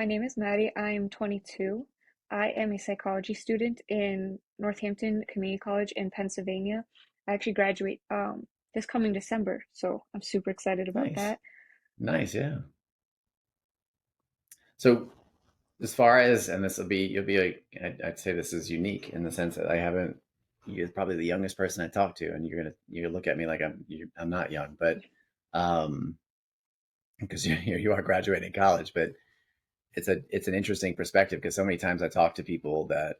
My name is Maddie. I am 22. I am a psychology student in Northampton Community College in Pennsylvania. I actually graduate this coming December, so I'm super excited about Nice. that. Nice, yeah. So as far as, and this will be, you'll be like, I'd say this is unique in the sense that I haven't, you're probably the youngest person I talk to, and you're gonna look at me like I'm not young, but, um, because you are graduating college, but it's an interesting perspective because so many times I talk to people that,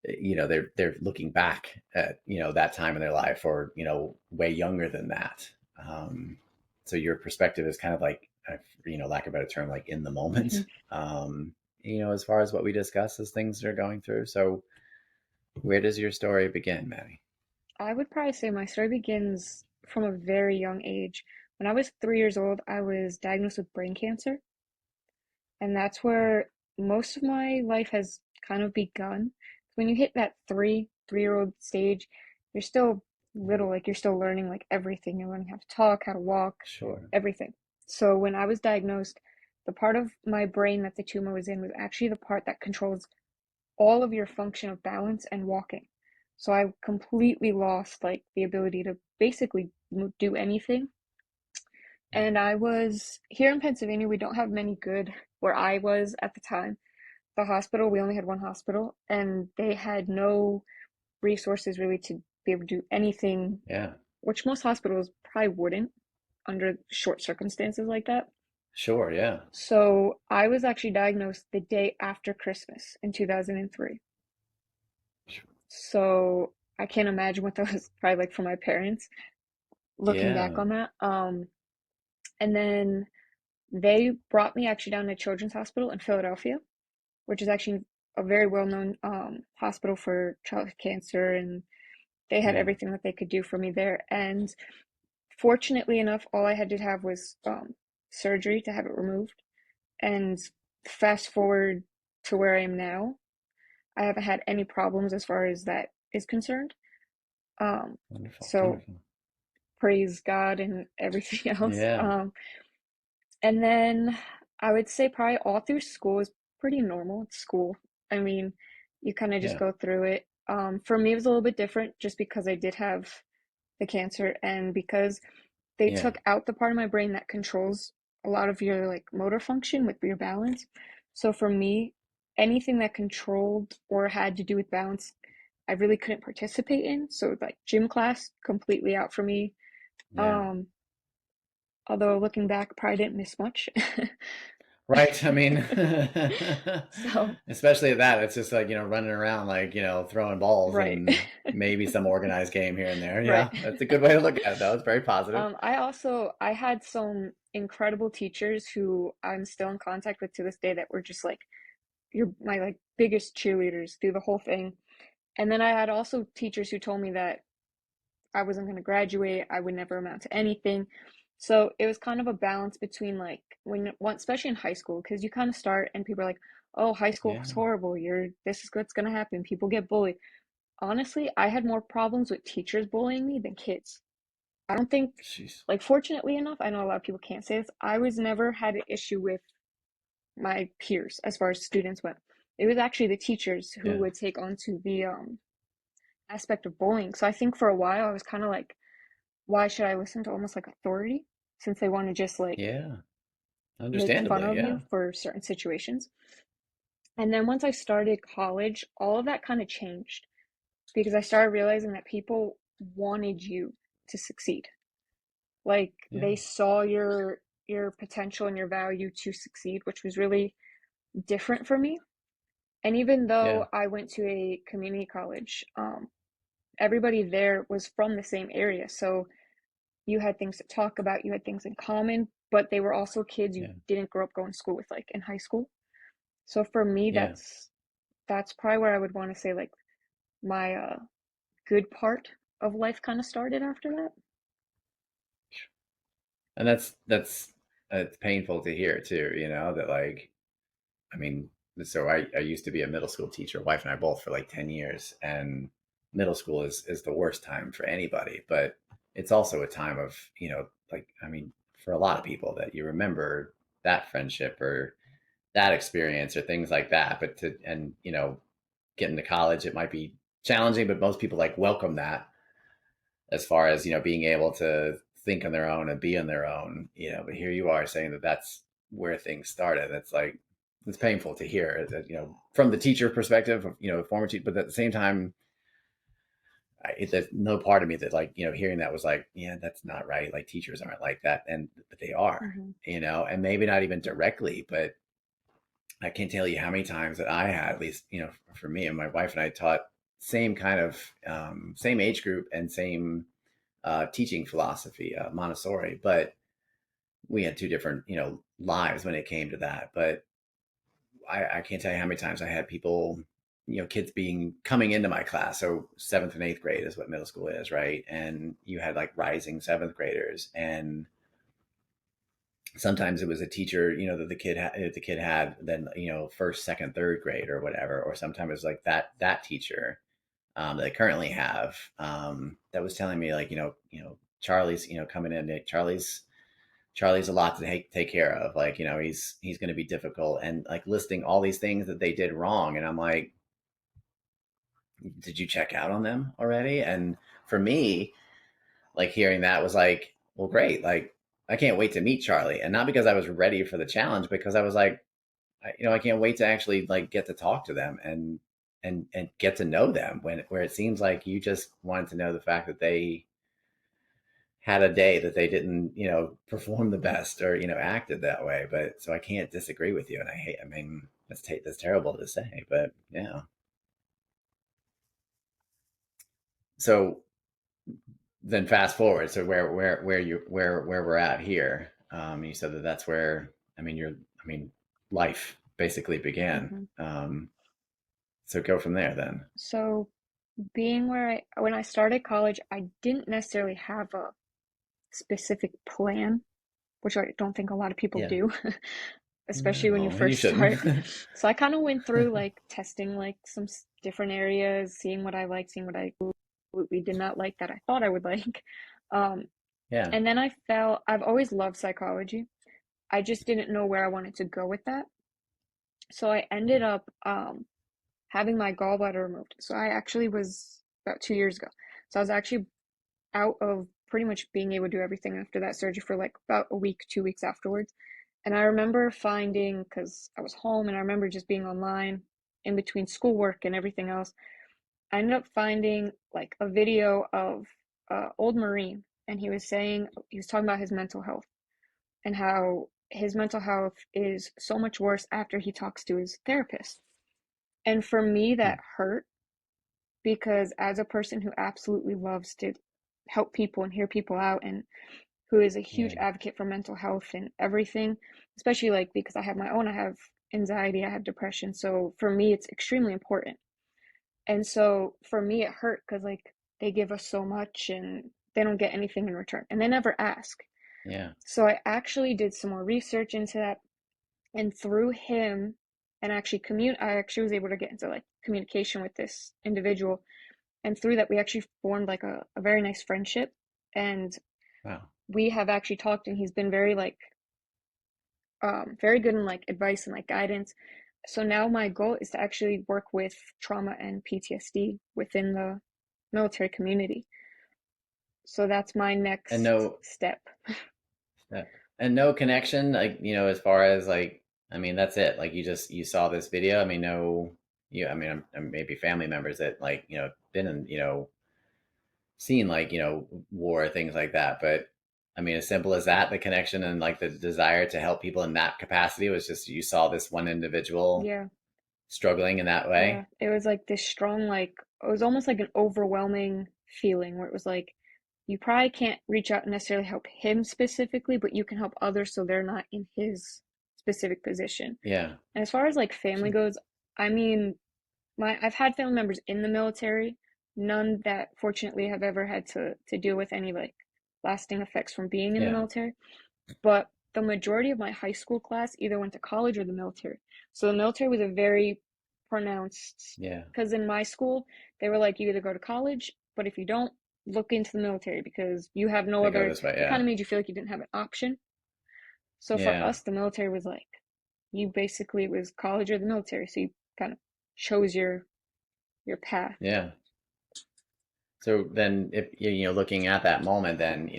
they're looking back at, that time in their life or, way younger than that. Um, so your perspective is kind of like, lack of a better term, like in the Mhm. moment, as far as what we discuss as things are going through. So where does your story begin, Maddie? I would probably say my story begins from a very young age. When I was 3 years old, I was diagnosed with brain cancer, and that's where most of my life has kind of begun. When you hit that three-year-old stage, you're still little, like you're still learning like everything. You're learning how to talk, how to walk, Sure. everything. So when I was diagnosed, the part of my brain that the tumor was in was actually the part that controls all of your function of balance and walking. So I completely lost like the ability to basically do anything. And I was here in Pennsylvania, we don't have many good, where I was at the time, the hospital, we only had one hospital, and they had no resources really to be able to do anything, Yeah. which most hospitals probably wouldn't under short circumstances like that. Sure. Yeah. So I was actually diagnosed the day after Christmas in 2003. So I can't imagine what that was probably like for my parents looking back Yeah. on that. And then they brought me actually down to Children's Hospital in Philadelphia, which is actually a very well-known hospital for childhood cancer, and they had Yeah. everything that they could do for me there. And fortunately enough, all I had to have was surgery to have it removed. And fast forward to where I am now, I haven't had any problems as far as that is concerned. Um, Wonderful. so Wonderful. praise God and everything else. Yeah. And then I would say probably all through school is pretty normal. It's school. I mean, you kind of just Yeah. go through it. For me, it was a little bit different just because I did have the cancer and because they Yeah. took out the part of my brain that controls a lot of your like motor function with your balance. So for me, anything that controlled or had to do with balance, I really couldn't participate in. So like gym class, completely out for me. Yeah. Um, although looking back, probably didn't miss much. Right. I mean, So, especially at that, it's just like, running around, like, throwing balls right. and maybe some organized game here and there. Right. Yeah. That's a good way to look at it, though. It's very positive. I had some incredible teachers who I'm still in contact with to this day that were just like you're my like biggest cheerleaders through the whole thing. And then I had also teachers who told me that I wasn't going to graduate, I would never amount to anything. So it was kind of a balance between like especially in high school, because you kind of start and people are like, "Oh, high school Yeah. is horrible. This is what's going to happen. People get bullied." Honestly, I had more problems with teachers bullying me than kids. I don't think, Jeez. like, fortunately enough, I know a lot of people can't say this. I was never had an issue with my peers as far as students went. It was actually the teachers who Yeah. would take on to the aspect of bullying. So I think for a while I was kind of like, why should I listen to almost like authority since they want to just like Yeah. make fun Understandably. of you Yeah. for certain situations. And then once I started college, all of that kind of changed because I started realizing that people wanted you to succeed. Like Yeah. they saw your potential and your value to succeed, which was really different for me. And even Yeah. though I went to a community college, everybody there was from the same area. So you had things to talk about, you had things in common, but they were also kids you Yeah. didn't grow up going to school with, like in high school. So for me, Yeah. that's probably where I would want to say like my good part of life kind of started after that. And that's it's painful to hear too, that like, I mean, so I used to be a middle school teacher, wife and I both for like 10 years. And middle school is the worst time for anybody, but it's also a time of, like, I mean, for a lot of people that you remember that friendship or that experience or things like that. But to, and, getting to college, it might be challenging, but most people like welcome that as far as, being able to think on their own and be on their own, but here you are saying that that's where things started. It's like, it's painful to hear that, from the teacher perspective, former teacher, but at the same time, there's no part of me that, like, hearing that was like, yeah, that's not right. Like, teachers aren't like that. And but they are, Hmm. and maybe not even directly, but I can't tell you how many times that I had, at least, for me, and my wife and I taught same kind of, same age group and same teaching philosophy, Montessori, but we had two different, lives when it came to that. But I can't tell you how many times I had people, kids being coming into my class. So seventh and eighth grade is what middle school is, right? And you had like rising seventh graders, and sometimes it was a teacher, that the kid had, then, first, second, third grade or whatever, or sometimes it was like that teacher, that I currently have, that was telling me, like, Charlie's, coming in. Charlie's a lot to take care of. Like, he's going to be difficult, and like listing all these things that they did wrong. And I'm like, did you check out on them already? And for me, like, hearing that was like, well, great. Like, I can't wait to meet Charlie. And not because I was ready for the challenge, because I was like, I can't wait to actually like get to talk to them and get to know them, where it seems like you just wanted to know the fact that they had a day that they didn't, perform the best, or, acted that way. But so I can't disagree with you. And I mean, that's terrible to say, but yeah. So then fast forward. So where we're at here, you said that that's where, I mean, life basically began. Hmm. So go from there then. So being when I started college, I didn't necessarily have a specific plan, which I don't think a lot of people Yeah. do, especially when you No, and you first shouldn't. start. So I kind of went through like testing like some different areas, seeing what I liked, seeing what I absolutely did not like that I thought I would like. Um, Yeah. and then I've always loved psychology. I just didn't know where I wanted to go with that. So I ended up having my gallbladder removed. So I actually was about 2 years ago. So I was actually out of pretty much being able to do everything after that surgery for like about a week, 2 weeks afterwards. And I remember finding, because I was home and I remember just being online in between schoolwork and everything else, I ended up finding like a video of old Marine. And he was talking about his mental health and how his mental health is so much worse after he talks to his therapist. And for me, Hmm. that hurt because as a person who absolutely loves to help people and hear people out and who is a huge Yeah. advocate for mental health and everything, especially like because I have anxiety, I have depression. So for me, it's extremely important. And so for me, it hurt because like they give us so much and they don't get anything in return and they never ask. Yeah. So I actually did some more research into that, and through him and actually I actually was able to get into like communication with this individual, and through that we actually formed like a very nice friendship, and Wow. we have actually talked, and he's been very like very good in like advice and like guidance. So now my goal is to actually work with trauma and PTSD within the military community. So that's my And next no, step. and no connection, like, as far as like, that's it. Like, you saw this video. No, maybe family members that, like, been in, seen, like, war, things like that. But as simple as that, the connection and like the desire to help people in that capacity was just, you saw this one individual Yeah. struggling in that Yeah, way. it was like this strong, like, it was almost like an overwhelming feeling where it was like, you probably can't reach out and necessarily help him specifically, but you can help others so they're not in his specific position. Yeah. And as far as like family goes, I mean, I've had family members in the military, none that fortunately have ever had to deal with any like lasting effects from being in the Yeah. military. But the majority of my high school class either went to college or the military. So the military was a very pronounced, Yeah. because in my school, they were like, you either go to college, but if you don't, look into the military because you have no They go other, this way. it kind Yeah. of made you feel like you didn't have an option. So for Yeah. us, the military was like you basically, it was college or the military, so you kind of chose your path. Yeah. So then, if looking at that moment, then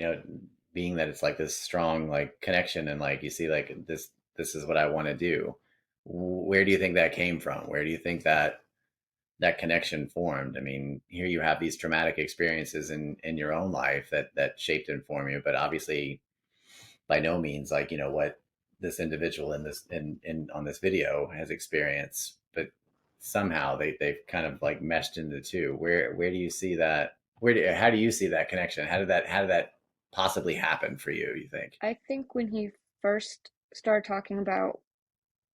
being that it's like this strong like connection, and like you see like this is what I want to do. Where do you think that came from? Where do you think that connection formed? I mean, here you have these traumatic experiences in your own life that shaped and formed you, but obviously by no means like what this individual in this in on this video has experienced, but somehow they've kind of like meshed into two. Where do you see that? How do you see that connection? How did that possibly happen for you? You think? I think when he first started talking about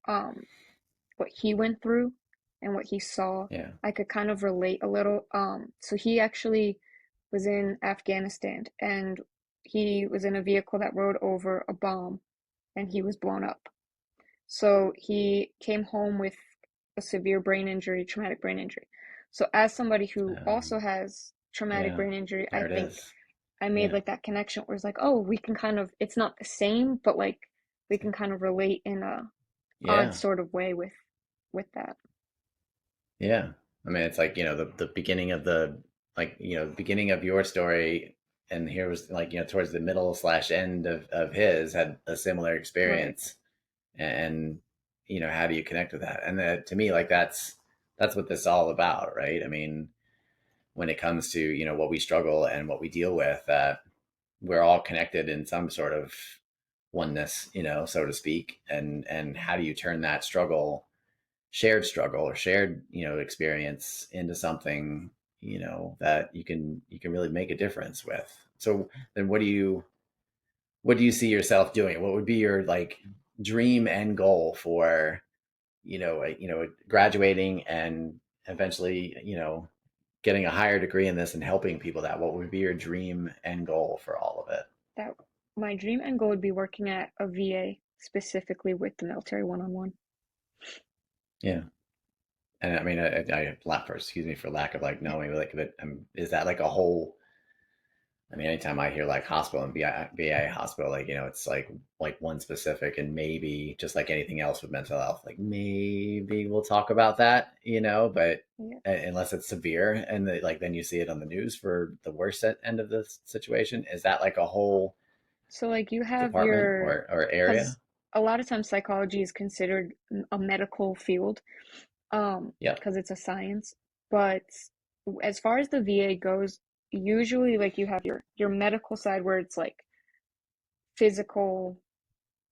um what he went through and what he saw, Yeah. I could kind of relate a little. So he actually was in Afghanistan and he was in a vehicle that rode over a bomb and he was blown up. So he came home with a severe brain injury, traumatic brain injury. So as somebody who also has traumatic Yeah. brain injury, I There it think is. I made Yeah. like that connection where it's like, oh, we can kind of, it's not the same, but like we can kind of relate in a odd Yeah. sort of way with that. Yeah. I mean, it's like, the beginning of the, like, beginning of your story. And here was like, towards the middle slash end of his had a similar Right. experience. And, how do you connect with that? And to me, like, that's what this is all about. Right. I mean, when it comes to, what we struggle and what we deal with, that we're all connected in some sort of oneness, so to speak. And how do you turn that shared struggle or shared experience into something that you can really make a difference with? So then what do you see yourself doing? What would be your like dream end goal for graduating and eventually getting a higher degree in this and helping people? That what would be your dream end goal for all of it? That my dream and goal would be working at a VA specifically with the military one-on-one. Yeah. And I mean, I laugh for, excuse me for lack of like knowing like that. Is that like a whole? I mean, anytime I hear like hospital and VA hospital, like it's like one specific, and maybe just like anything else with mental health, like maybe we'll talk about that, but Yeah. unless it's severe, and like then you see it on the news for the worst end of the situation. Is that like a whole So like you have department your, or because area? a lot of times psychology is considered a medical field, Yep. because it's a science. But as far as the VA goes, usually like you have your medical side where it's like physical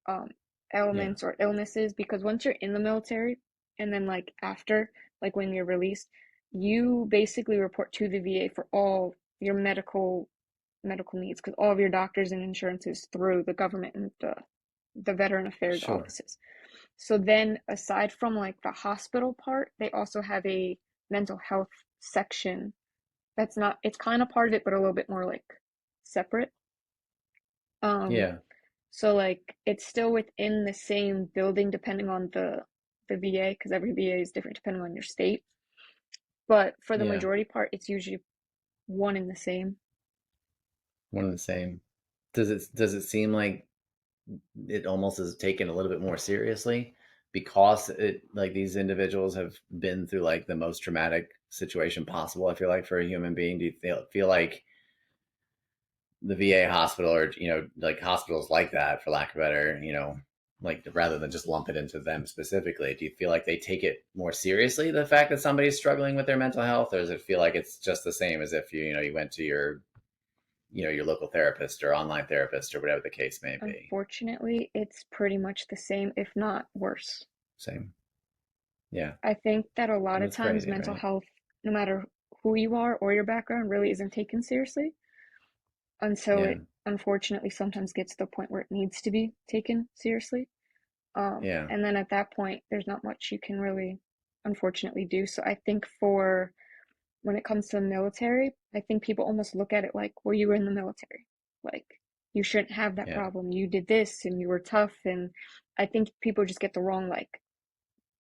um Yeah. elements or illnesses, because once you're in the military and then like after, like when you're released, you basically report to the VA for all your medical needs because all of your doctors and insurances through the government and the veteran affairs Sure. offices. So then aside from like the hospital part, they also have a mental health section that's not, it's kind of part of it but a little bit more like separate. Um Yeah. so like it's still within the same building depending on the VA because every VA is different depending on your state. But for the Yeah. majority part, it's usually one and the same. One and the same. Does it seem like it almost is taken a little bit more seriously because it like these individuals have been through like the most traumatic situation possible? I feel like for a human being, do you feel like the VA hospital or like hospitals like that, for lack of better, like rather than just lump it into them specifically, do you feel like they take it more seriously, the fact that somebody's struggling with their mental health, or does it feel like it's just the same as if you went to your local therapist or online therapist or whatever the case may be? Unfortunately, it's pretty much the same, if not worse. Same. Yeah. I think that a lot And of that's times crazy, mental right? health, no matter who you are or your background, really isn't taken seriously until Yeah. it unfortunately sometimes gets to the point where it needs to be taken seriously. Yeah. And then at that point, there's not much you can really, unfortunately, do. So I think for when it comes to the military, I think people almost look at it like, well, you were in the military. Like, you shouldn't have that Yeah. problem. You did this and you were tough. And I think people just get the wrong, like,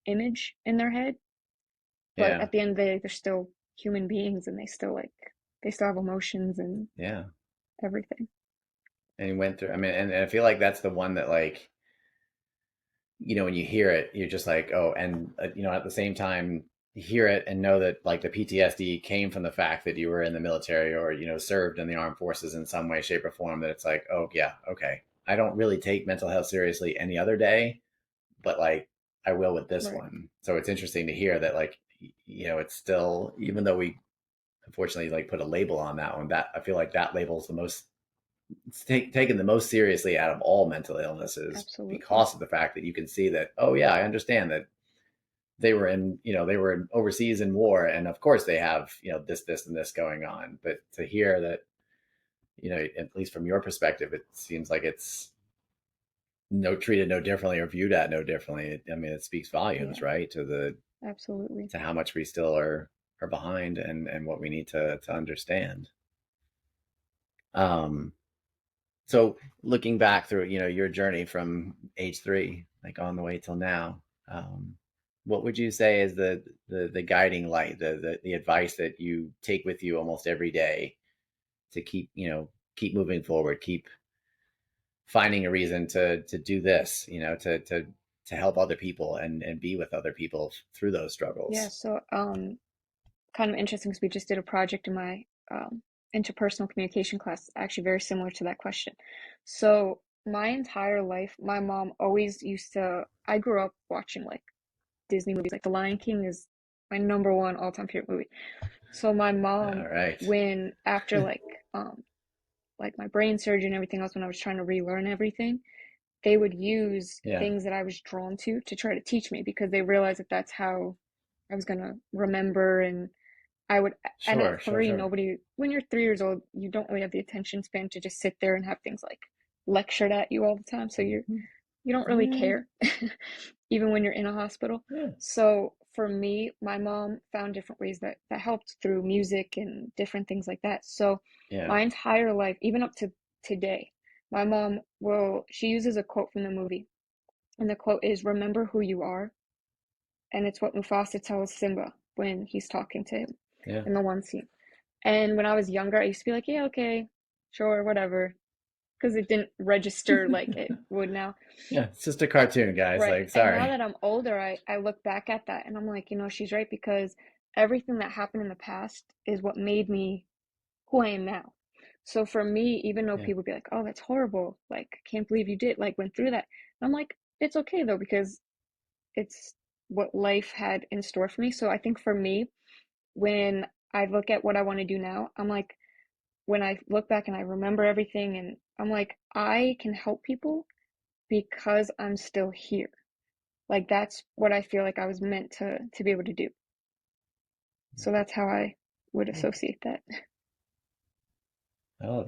image in their head. But Yeah. at the end of the day, they're still human beings and they still have emotions and Yeah. everything. And he went through, I mean, and I feel like that's the one that like when you hear it, you're just like, oh, and at the same time, hear it and know that like the PTSD came from the fact that you were in the military or served in the armed forces in some way, shape, or form. That it's like, oh yeah, okay, I don't really take mental health seriously any other day, but like I will with this Right. one. So it's interesting to hear that like it's still, even though we unfortunately like put a label on that one, that I feel like that label is the most taken the most seriously out of all mental illnesses Absolutely. because of the fact that you can see that, oh yeah, I understand that they were in overseas in war, and of course they have this and this going on. But to hear that, at least from your perspective, it seems like it's no treated no differently or viewed at no differently. I mean, it speaks volumes, Yeah, right, to the absolutely. to how much we still are behind, and what we need to understand. um So looking back through, your journey from age 3, like on the way till now, um, what would you say is the guiding light, the advice that you take with you almost every day to keep moving forward, keep finding a reason to do this, to help other people and be with other people through those Yeah, struggles? so kind of interesting because we just did a project in my interpersonal communication class, actually very similar to that question. So my entire life, my mom always used to, I grew up watching like Disney movies, like The Lion King is my number one all-time favorite movie. So my mom, All right. when after like my brain surgery and everything else, when I was trying to relearn everything, they would use Yeah. things that I was drawn to try to teach me because they realized that that's how I was gonna remember. And I would, and Sure, at sure, three, sure. nobody, when you're 3 years old, you don't really have the attention span to just sit there and have things like lectured at you all the time. So you don't really Yeah, care, even when you're in a hospital. yeah, So for me, my mom found different ways that helped through music and different things like that. So yeah, my entire life, even up to today, my mom she uses a quote from the movie, and the quote is, "Remember who you are." And it's what Mufasa tells Simba when he's talking to him yeah. in the one scene. And when I was younger, I used to be like, yeah, okay, sure, whatever, because it didn't register like it would now. Yeah, it's just a cartoon, guys. Right. Like, And now sorry. that I'm older, I look back at that and I'm like, she's right because everything that happened in the past is what made me who I am now. So for me, even though Yeah, people be like, oh, that's horrible, like, I can't believe you did, like, went through that. I'm like, it's okay though, because it's what life had in store for me. So I think for me, when I look at what I want to do now, I'm like, when I look back and I remember everything, and I'm like, I can help people because I'm still here. Like that's what I feel like I was meant to be able to do. So that's how I would cool. associate that. Oh,